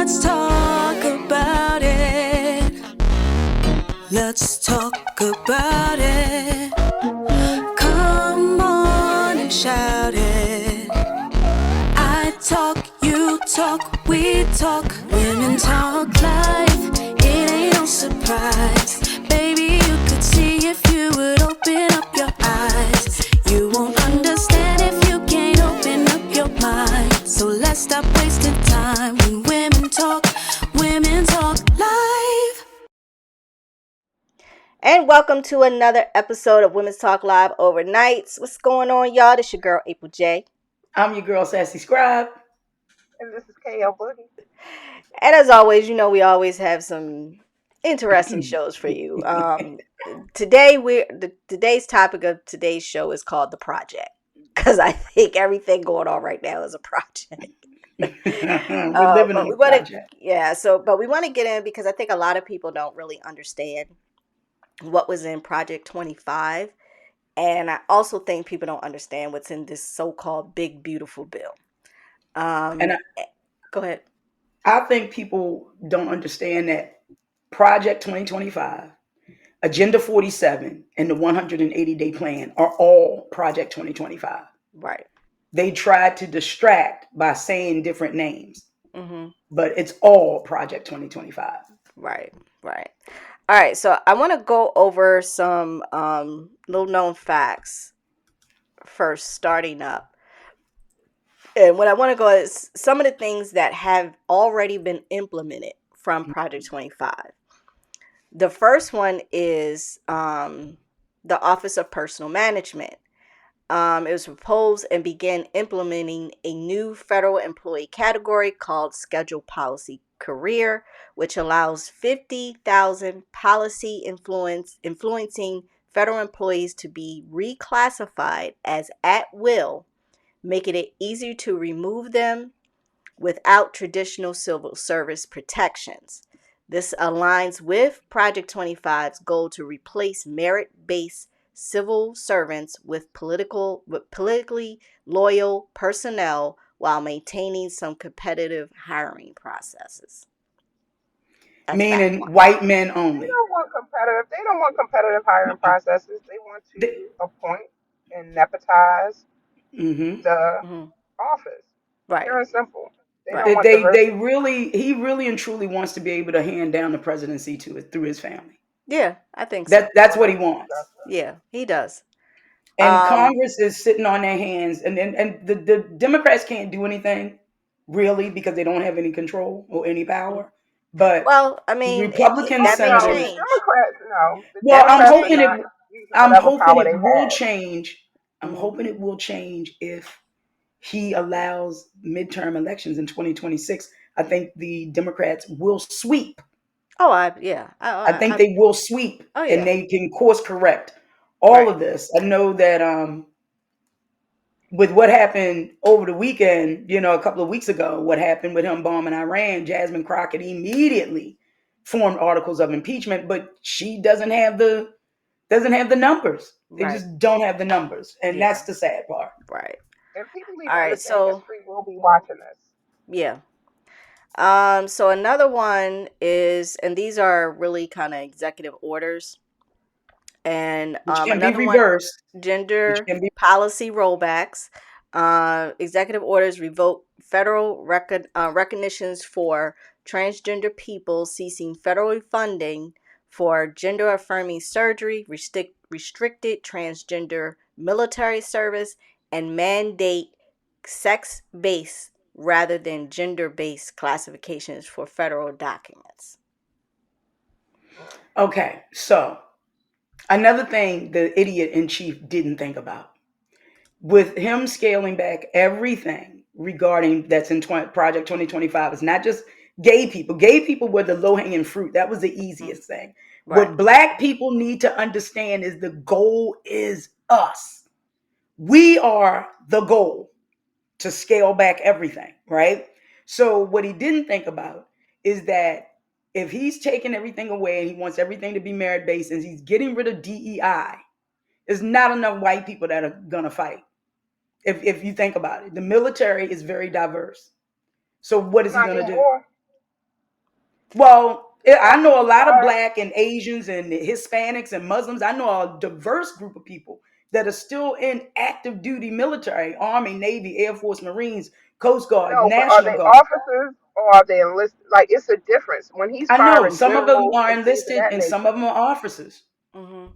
Let's talk about it. Let's talk about it. Come on and shout it. I talk, you talk, we talk. Women talk life. It ain't no surprise. Baby, you could see if you would open up your eyes. You won't understand if you can't open up your mind. So let's stop wasting time when women talk live. And welcome to another episode of Women's Talk Live Overnights. What's going on, y'all? This your girl, April J. I'm your girl, SassyScribe. And this is K Elle. And as always, you know we always have some interesting shows for you. Today's topic of today's show is called The Project. Because I think everything going on right now is a project. We're living on the project. But we want to get in because I think a lot of people don't really understand what was in Project 25. And I also think people don't understand what's in this so-called big, beautiful bill. Go ahead. I think people don't understand that Project 2025, Agenda 47, and the 180-day plan are all Project 2025. Right. They tried to distract by saying different names, but it's all Project 2025. Right. All right, so I want to go over some little known facts first, starting up. And what I want to go is some of the things that have already been implemented from Project 25. The first one is the Office of Personnel Management. It was proposed and began implementing a new federal employee category called Scheduled Policy Career, which allows 50,000 policy influencing federal employees to be reclassified as at will, making it easier to remove them without traditional civil service protections. This aligns with Project 25's goal to replace merit-based civil servants with politically loyal personnel while maintaining some competitive hiring processes. Meaning white men only. They don't want competitive hiring processes. They want to appoint and nepotize the office. Right. Pure and simple. He really and truly wants to be able to hand down the presidency through his family. Yeah, I think so. That's what he wants. Yeah, he does. And Congress is sitting on their hands, and the Democrats can't do anything really because they don't have any control or any power. But Republicans, senators, Democrats, no. Well, I'm hoping it will change. I'm hoping it will change if he allows midterm elections in 2026. I think the Democrats will sweep. I think they will sweep, and they can course correct all of this. I know that with what happened over the weekend, a couple of weeks ago, what happened with him bombing Iran, Jasmine Crockett immediately formed articles of impeachment, but she doesn't have the numbers. They just don't have the numbers, and that's the sad part. Right. If people leave the street, we'll be watching this. Yeah. So another one is, and these are really kind of executive orders, and another one, gender policy rollbacks. Executive orders revoke federal recognitions for transgender people, ceasing federal funding for gender affirming surgery, restricted transgender military service, and mandate sex-based rather than gender-based classifications for federal documents. Okay, so another thing the idiot in chief didn't think about, with him scaling back everything regarding that's in Project 2025, it's not just gay people. Gay people were the low-hanging fruit. That was the easiest thing. Right. What Black people need to understand is the goal is us. We are the goal to scale back everything, right? So what he didn't think about is that if he's taking everything away and he wants everything to be merit-based and he's getting rid of DEI, there's not enough white people that are going to fight. If you think about it, the military is very diverse. So what is he going to do? Well, I know a lot of But black and Asians and Hispanics and Muslims. I know a diverse group of people that are still in active duty military, Army, Navy, Air Force, Marines, Coast Guard, no, but are National they Guard. officers or are they enlisted? Like, it's a difference when he's I know firing some of them drills are and things of enlisted that and some nature. of them are officers. Mm-hmm.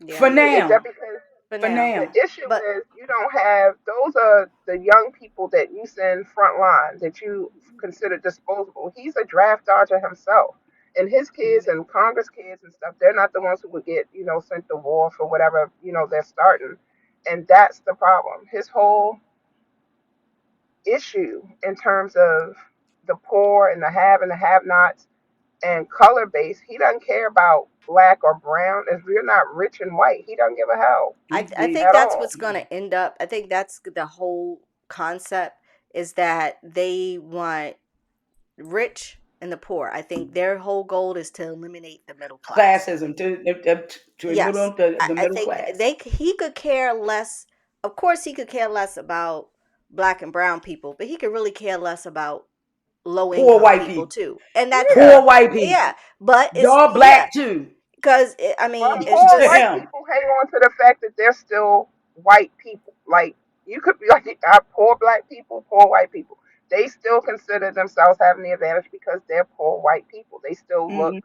For Yeah. Yeah, is that now, because For for now. the now, issue But is you don't have those are the young people that you send front line that you consider disposable. He's a draft dodger himself. And his kids and Congress kids and stuff, they're not the ones who would get, sent to war for whatever, they're starting. And that's the problem. His whole issue in terms of the poor and the have and the have nots and color based, he doesn't care about black or brown. If you're not rich and white, he doesn't give a hell I they think at that's all. what's going to end up. I think that's the whole concept is that they want rich and the poor. I think their whole goal is to eliminate the middle class. classism to Yes, the I middle think class, he could care less. Of course, he could care less about black and brown people, but he could really care less about low poor income white people people, too. And that's Yeah. poor white people. yeah, but it's Y'all yeah, black too. because I But mean, it's poor To just white him, people hang on to the fact that they're still white people. Like, you could be like, poor black people, poor white people. They still consider themselves having the advantage because they're poor white people. They still look, hmm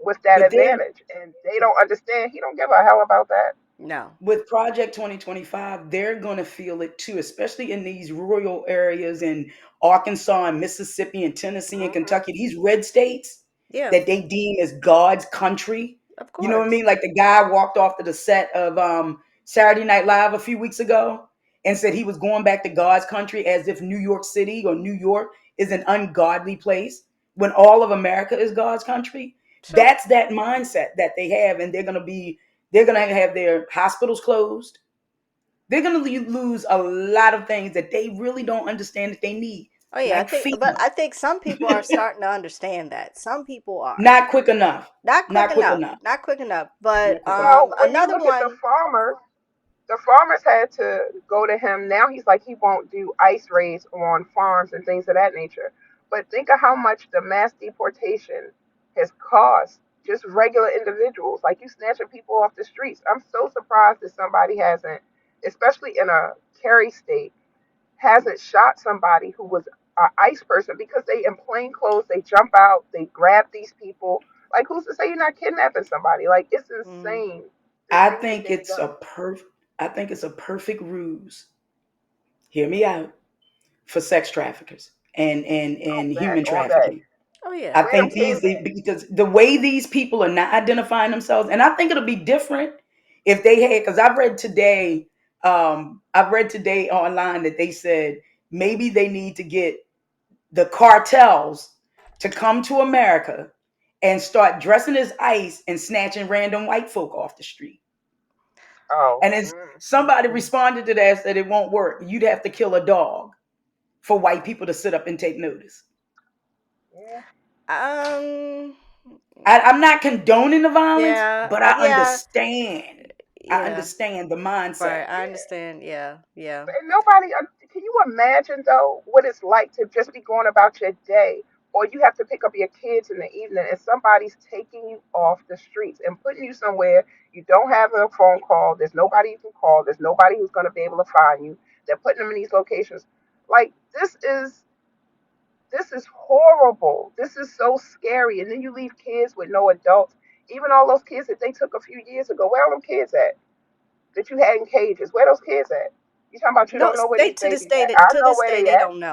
with that but then advantage. And they don't understand. He don't give a hell about that. no. with Project 2025, they're going to feel it too, especially in these rural areas in Arkansas and Mississippi and Tennessee and Hmm. Kentucky, these red states Yeah, that they deem as God's country. of You know what I course. mean? Like the guy walked off to the set of Saturday Night Live a few weeks ago and said he was going back to God's country as if New York City or New York is an ungodly place when all of America is God's country. Sure. That's that mindset that they have, and they're going to have their hospitals closed. They're going to lose a lot of things that they really don't understand that they need, Oh yeah, like but FEMA. I think some people are starting to understand that. Some people are Not quick enough. not quick Not quick enough, enough. not quick enough. But Not quick enough. Well, when you another look at one. the farmers had to go to him. Now he's like he won't do ice raids on farms and things of that nature. But think of how much the mass deportation has cost just regular individuals. Like, you snatching people off the streets. I'm so surprised that somebody hasn't, especially in a carry state, hasn't shot somebody who was an ICE person because they in plain clothes, they jump out, they grab these people. Like, who's to say you're not kidnapping somebody? Like, it's Mm, insane the I things that think they've it's done. I think it's a perfect ruse. Hear me out, for sex traffickers and Oh, that human all day. trafficking. oh yeah. I Where them think kids at? because the way these people are not identifying themselves, and I think it'll be different if they had, because I've read today online that they said maybe they need to get the cartels to come to America and start dressing as ICE and snatching random white folk off the street. Oh, And as somebody responded to that, said it won't work. You'd have to kill a dog for white people to sit up and take notice. yeah. Um. I'm not condoning the violence, Yeah. but I Yeah. understand. I Yeah. understand the mindset. Right. I understand. Yeah. Yeah. And nobody, can you imagine though what it's like to just be going about your day, or you have to pick up your kids in the evening and somebody's taking you off the streets and putting you somewhere you don't have a phone call. There's nobody you can call. There's nobody who's going to be able to find you. They're putting them in these locations. Like, this is horrible. This is so scary. And then you leave kids with no adults. Even all those kids that they took a few years ago. Where are them kids at? That you had in cages. Where those kids at? You talking about you No. don't know where They these to this babies day. at? I To know this where day, they they at. don't know.